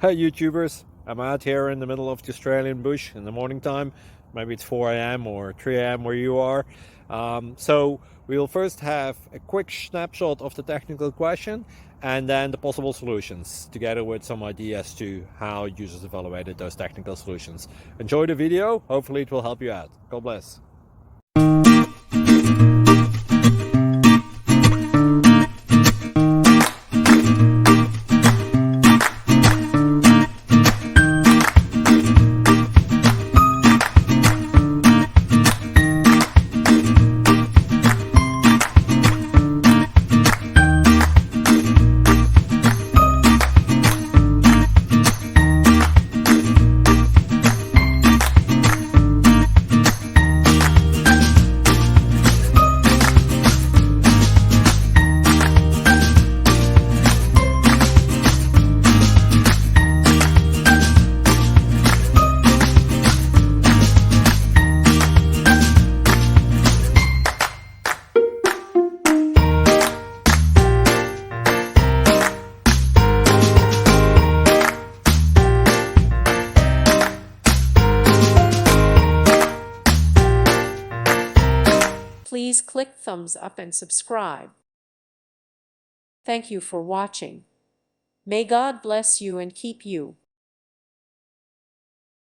Hey YouTubers, I'm out here in the middle of the Australian bush in the morning time. Maybe it's 4 a.m. or 3 a.m. where you are. So we'll first have a quick snapshot of the technical question and then the possible solutions, together with some ideas to how users evaluated those technical solutions. Enjoy the video, hopefully it will help you out. God bless. Please click thumbs up and subscribe. Thank you for watching. May God bless you and keep you.